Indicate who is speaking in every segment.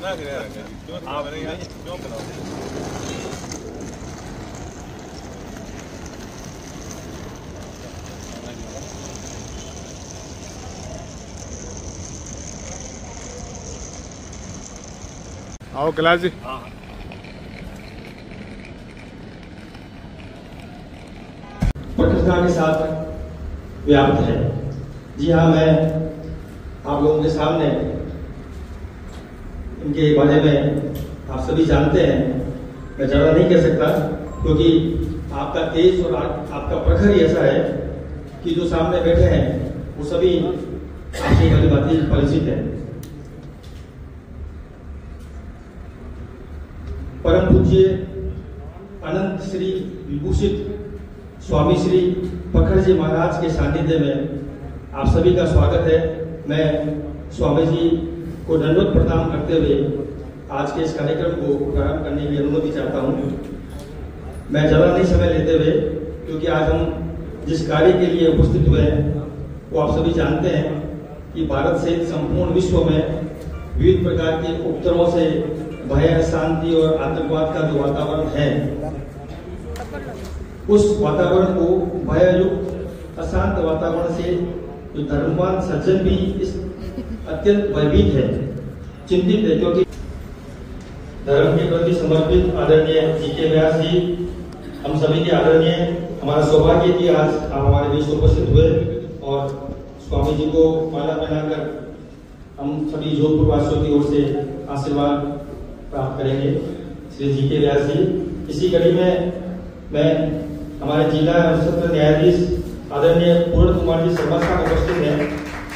Speaker 1: आओ कैलाश जी।
Speaker 2: प्रतिष्ठा के साथ व्याप्त है। जी हाँ, मैं आप लोगों के सामने इनके बारे में आप सभी जानते हैं, मैं ज़्यादा नहीं कह सकता क्योंकि आपका तेज और आपका प्रखर ही ऐसा है कि जो सामने बैठे हैं वो सभी आपसे वाली बातें परिचित है। परम पूज्य अनंत श्री विभूषित स्वामी श्री प्रखर जी महाराज के सानिध्य में आप सभी का स्वागत है। मैं स्वामी जी को दंडवत प्रणाम करते हुए आज के इस कार्यक्रम को प्रारंभ करने की अनुमति चाहता हूं। मैं ज़्यादा नहीं समय लेते हुए, क्योंकि आज हम जिस कार्य के लिए उपस्थित हुए हैं वो आप सभी जानते हैं कि भारत सहित संपूर्ण विश्व में विविध प्रकार के उपद्रवों से भय, शांति और आतंकवाद का जो वातावरण है, उस वातावरण को भययुक्त अशांत वातावरण से जो धर्मवान सज्जन भी इस अत्यंत भयभीत है, चिंतित है, क्योंकि धर्म के प्रति समर्पित आदरणीय जी.के. व्यास जी, हम सभी के आदरणीय, हमारा सौभाग्य कि आज आप हमारे बीच उपस्थित हुए और स्वामी जी को माला पहनाकर हम सभी जोधपुर वासियों की ओर से आशीर्वाद प्राप्त करेंगे श्री जी.के. व्यास जी। इसी कड़ी में मैं हमारे जिला एवं सत्र न्यायाधीश आदरणीय पूर्ण कुमार जी शर्मा साहब उपस्थित हैं,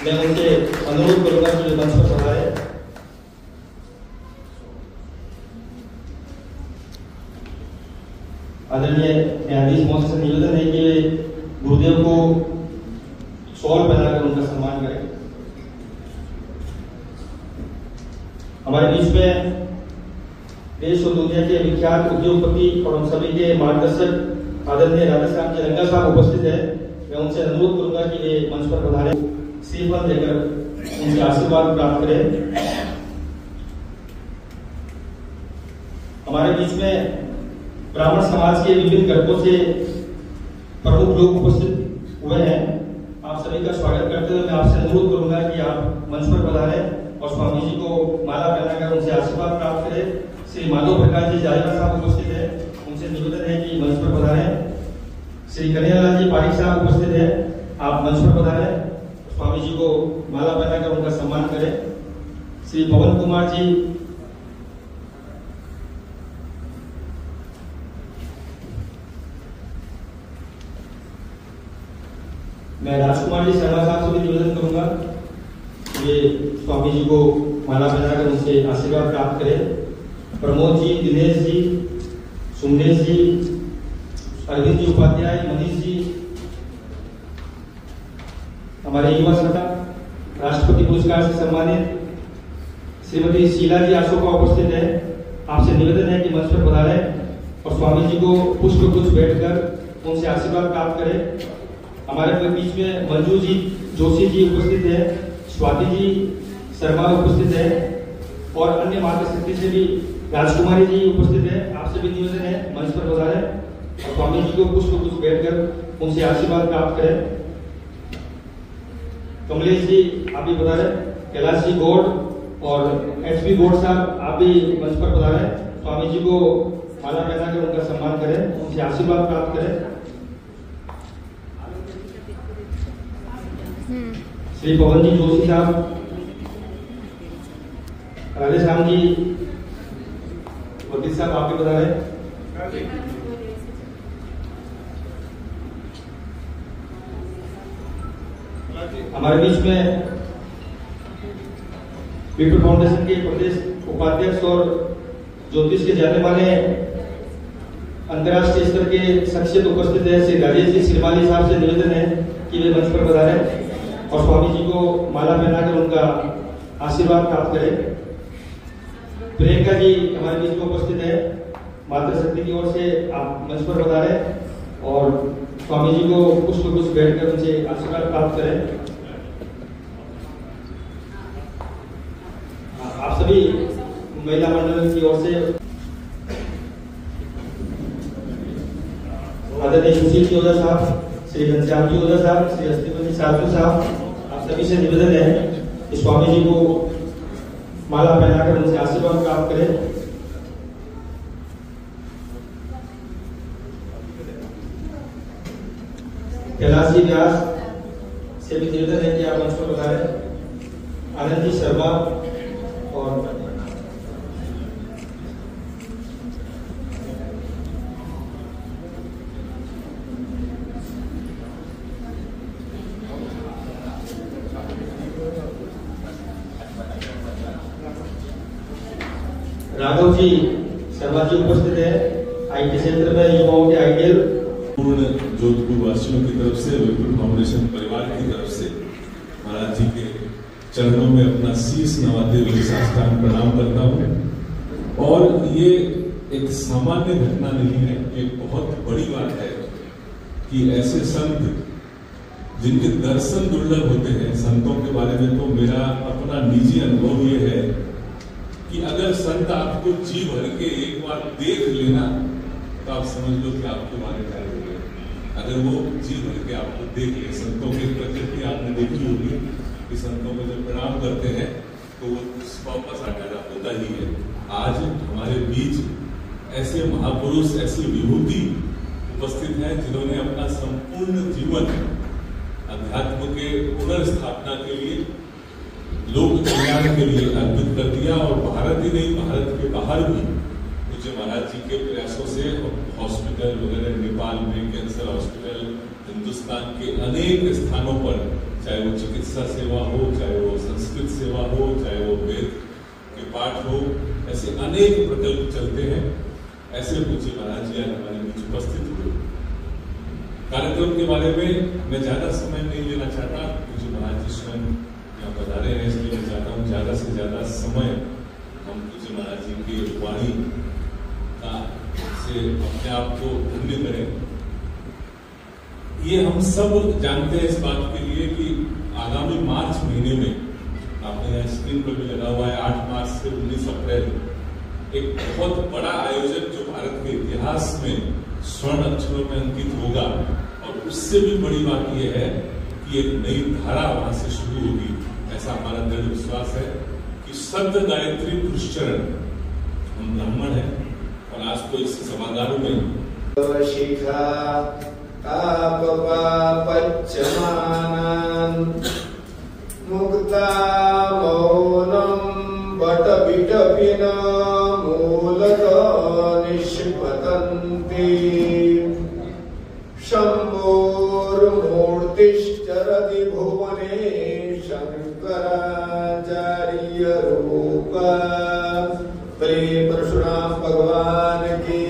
Speaker 2: मैं उनसे अनुरोध करूंगा कि मंच पर पधारे। आदरणीय न्यायाधीश महोदय से निवेदन है कि गुरुदेव को शॉल पहनाकर उनका सम्मान करें। हमारे बीच में देश और दुनिया के विख्यात उद्योगपति और हम सभी के मार्गदर्शक आदरणीय राधेश्याम जी रंगा साहब उपस्थित हैं। मैं उनसे अनुरोध करूंगा कि वे मंच पर पधारे, श्रीफल देकर उनसे आशीर्वाद प्राप्त करें। हमारे बीच में ब्राह्मण समाज के विभिन्न वर्गों से प्रमुख लोग उपस्थित हुए हैं। आप सभी का स्वागत करते हुए मैं आपसे अनुरोध करूंगा कि आप मंच पर पधारें और स्वामी जी को माला पहनाकर उनसे आशीर्वाद प्राप्त करें। श्री माधव प्रकाश जी जायरा साहब उपस्थित है, उनसे निवेदन है कि मंच पर पधारें। श्री कन्हैयालाल जी पारिक साहब उपस्थित है, आप मंच पर पधारें, स्वामी जी को माला पहनाकर उनका सम्मान करें। श्री पवन कुमार जी, मैं राजकुमार जी शर्मा साहब से भी निवेदन करूंगा ये स्वामी जी को माला पहनाकर उनसे आशीर्वाद प्राप्त करें। प्रमोद जी, दिनेश जी, सुमनेश जी, अरविंद जी उपाध्याय, मनीष जी, हमारे युवा सत्ता राष्ट्रपति पुरस्कार से सम्मानित श्रीमती शीला जी अशोका उपस्थित है। आपसे निवेदन है कि मंच पर पधारें और स्वामी जी को पुष्प गुच्छ बैठकर उनसे आशीर्वाद प्राप्त करें। हमारे बीच में मंजू जी जोशी जी उपस्थित है, स्वाति जी शर्मा उपस्थित है और अन्य मातृशक्ति से भी राजकुमारी जी उपस्थित है। आपसे भी निवेदन है मंच पर पधारें और स्वामी जी को पुष्प गुच्छ बैठकर उनसे आशीर्वाद प्राप्त करें। कमलेश जी आप भी पधारें, कैलाश जी गौड़ और एच.पी. गौड़ साहब आप भी मंच पर पधारें, स्वामी जी को माला पहनाकर उनका सम्मान करें, उनसे आशीर्वाद प्राप्त करें। श्री पवन जी जोशी साहब, राधेश्याम जी वकील साहब आप भी बता रहे। हमारे बीच में पीपल फाउंडेशन के प्रदेश उपाध्यक्ष और ज्योतिष के जाने माने अंतर्राष्ट्रीय स्तर के शख्सियत उपस्थित है। श्री राजेश जी श्रीमाली साहब से निवेदन है कि वे मंच पर पधारें और स्वामी जी को माला पहनाकर उनका आशीर्वाद प्राप्त करें। प्रियंका जी हमारे बीच में उपस्थित है, मातृशक्ति की ओर से आप मंच पर पधारें और स्वामी जी को पुष्प गुच्छ बैठकर उनसे आशीर्वाद प्राप्त करें। आप सभी महिला मंडल की ओर से आदरणीय सुशील जी ओझा साहब, श्री घनश्याम जी ओझा साहब, श्री अस्तिपति साधु साहब, आप सभी से निवेदन है कि स्वामी जी को माला पहनाकर उनसे आशीर्वाद प्राप्त करें। कैलाश जी व्यास से भी निवेदन है कि आप मंच पर बताएं। आनंद जी शर्मा और राघव जी शर्मा जी उपस्थित है। आईटी क्षेत्र में युवाओं के आइडियल
Speaker 1: पूर्ण जोधपुर वासियों की तरफ से, विपुल फाउंडेशन परिवार की तरफ से महाराज जी के चरणों में अपना शीश नवाते हुए साष्टांग प्रणाम करता हूँ। और ये एक सामान्य घटना नहीं है, एक बहुत बड़ी बात है कि ऐसे संत जिनके दर्शन दुर्लभ होते हैं। संतों के बारे में तो मेरा अपना निजी अनुभव ये है कि अगर संत आपको जी भर के एक बार देख लेना तो आप समझ लो कि आपके बारे में हो गए। अगर वो जी भर के आपको देख ले, संतों की प्रकृति आपने देखी होगी कि संतों को जब प्रणाम करते हैं तो वो वापस आना होता ही है। आज हमारे बीच ऐसे महापुरुष, ऐसी विभूति उपस्थित हैं जिन्होंने अपना संपूर्ण जीवन अध्यात्म के पुनर्स्थापना के लिए, लोक कल्याण के लिए अर्पित कर दिया। और भारत ही नहीं, भारत के बाहर भी पूज्य महाराज जी के प्रयासों से हॉस्पिटल वगैरह, नेपाल में कैंसर हॉस्पिटल, हिंदुस्तान के अनेक स्थानों पर, चाहे वो चिकित्सा सेवा हो, चाहे वो संस्कृत सेवा हो, चाहे वो वेद के पाठ हो, ऐसे अनेक प्रकल्प चलते हैं। ऐसे पूज्य महाराज जी आज हमारे बीच उपस्थित हुए। कार्यक्रम के बारे में मैं ज्यादा समय नहीं लेना चाहता। पूज्य महाराज जी स्वयं यहाँ पधारे हैं, इसलिए मैं चाहता हूँ ज्यादा से ज्यादा समय हम पूज्य महाराज जी की वाणी का से अपने आप को धन्य करें। ये हम सब जानते हैं इस बात के लिए कि आगामी मार्च महीने में, आपने यहाँ स्क्रीन पर भी लगा हुआ है, 8 मार्च से 19 अप्रैल एक बहुत बड़ा आयोजन जो भारत के इतिहास में स्वर्ण अक्षरों में अंकित होगा। और उससे भी बड़ी बात यह है कि एक नई धारा वहां से शुरू होगी, ऐसा हमारा दृढ़ विश्वास है कि शब्द गायत्री पुरुषचरण, हम ब्राह्मण हैं और आज तो इस सभागार में
Speaker 3: शिखा मुक्ता मौनम बटबिटपिन मूलत निष्पतन्ति शम्भोर्मूर्तिश्चरति भुवने शंकराचार्य रूप। प्रेम परशुराम भगवान की,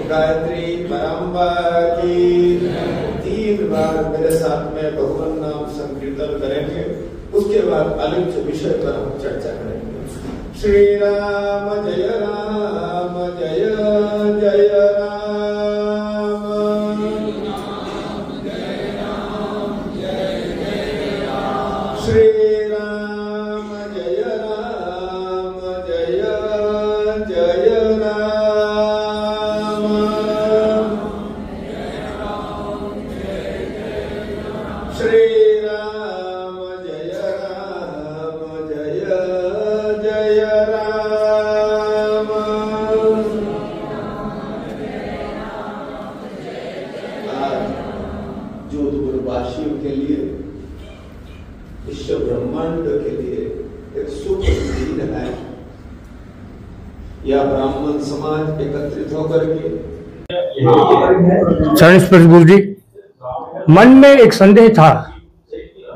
Speaker 3: गायत्री परंपरा की। 3 बार मेरे साथ में भगवान नाम संकीर्तन करेंगे, उसके बाद अलग विषय पर हम चर्चा करेंगे। श्री राम जय राम, जय जय राम, श्री राम जय राम, जय जय राम, श्री राम जय राम, जय जय राम। आज जोधपुर वासियों के लिए, विश्व ब्रह्मांड के लिए एक शुभ दिन है। यह ब्राह्मण समाज एकत्रित होकर के
Speaker 4: शरण स्पर्श गुरु जी, मन में एक संदेह था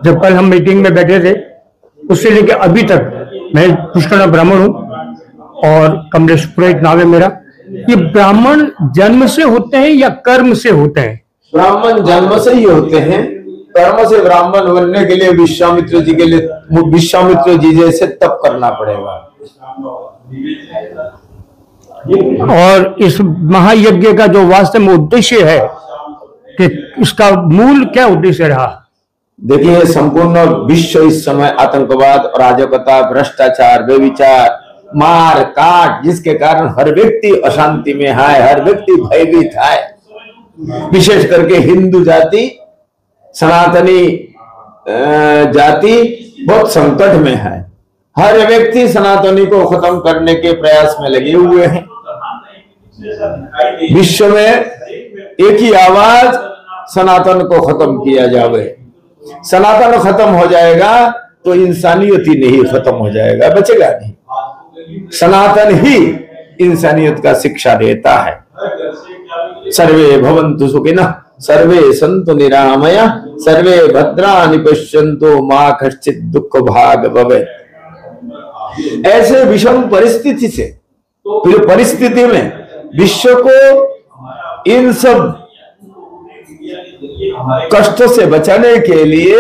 Speaker 4: जब कल हम मीटिंग में बैठे थे, उससे लेकर अभी तक मैं पुष्कर ब्राह्मण हूँ और कमलेश पुरोहित नाम है मेरा। ये ब्राह्मण जन्म से होते हैं या कर्म से होते हैं?
Speaker 3: ब्राह्मण जन्म से ही होते हैं। कर्म से ब्राह्मण बनने के लिए विश्वामित्र जी के लिए, विश्वामित्र जी जैसे तप करना पड़ेगा।
Speaker 4: और इस महायज्ञ का जो वास्तव में उद्देश्य है कि इसका मूल क्या उद्देश्य रहा?
Speaker 3: देखिए, संपूर्ण विश्व इस समय आतंकवाद, अराजकता, भ्रष्टाचार, व्यभिचार मार काट, जिसके कारण हर व्यक्ति अशांति में है, हर व्यक्ति भयभीत है। विशेष करके हिंदू जाति, सनातनी जाति बहुत संकट में है। हर व्यक्ति सनातनी को खत्म करने के प्रयास में लगे हुए हैं। विश्व में एक ही आवाज, सनातन को खत्म किया जावे। सनातन खत्म हो जाएगा तो इंसानियत ही नहीं खत्म हो जाएगा, बचेगा नहीं। सनातन ही इंसानियत का शिक्षा देता है। सर्वे भवन्तु सुखिनः, सर्वे सन्तु निरामया, सर्वे भद्राणि पश्यन्तु, मा कश्चित् दुःख भाग भवेत्। ऐसे विषम परिस्थिति से, फिर परिस्थिति में विश्व को इन सब कष्ट से बचाने के लिए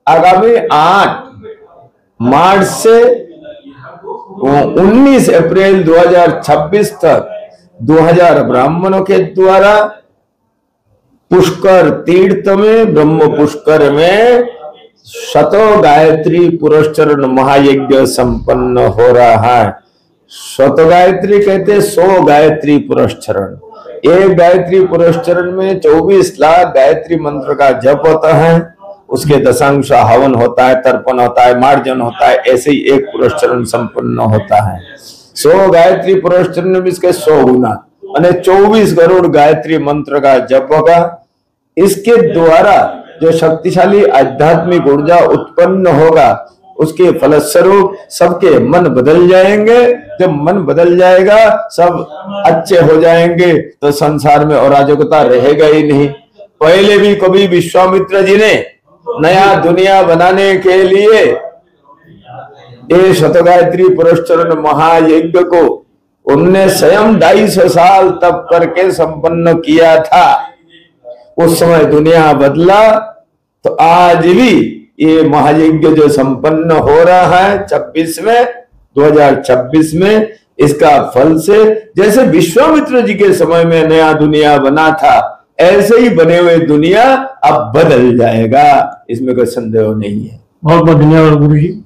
Speaker 3: आगामी 8 मार्च से 19 अप्रैल 2026 तक 2000 ब्राह्मणों के द्वारा पुष्कर तीर्थ में, ब्रह्म पुष्कर में 100 गायत्री पुरस्चरण महायज्ञ संपन्न हो रहा है। 100 गायत्री कहते 100 गायत्री पुरस्चरण। एक गायत्री पुरस्चरण में 24 लाख गायत्री मंत्र का जप होता है, उसके दशांश हवन होता है, तर्पण होता है, मार्जन होता है, ऐसे ही एक पुरस्चरण संपन्न होता है। 100 गायत्री पुरस्चरण में इसके 100 गुना, यानी 24 करोड़ गायत्री मंत्र का जप होगा। इसके द्वारा जो शक्तिशाली आध्यात्मिक ऊर्जा उत्पन्न होगा, उसके फलस्वरूप सबके मन बदल जाएंगे। जब मन बदल जाएगा, सब अच्छे हो जाएंगे, तो संसार में अराजकता रहेगा ही नहीं। पहले भी कभी विश्वामित्र जी ने नया दुनिया बनाने के लिए ये शतगायत्री पुरस्चरण महायज्ञ को उनने स्वयं 250 साल तप करके संपन्न किया था। उस समय दुनिया बदला, तो आज भी ये महायज्ञ जो संपन्न हो रहा है 2026 में, इसका फल से जैसे विश्वामित्र जी के समय में नया दुनिया बना था, ऐसे ही बने हुए दुनिया अब बदल जाएगा, इसमें कोई संदेह नहीं है।
Speaker 4: बहुत बहुत धन्यवाद गुरु जी।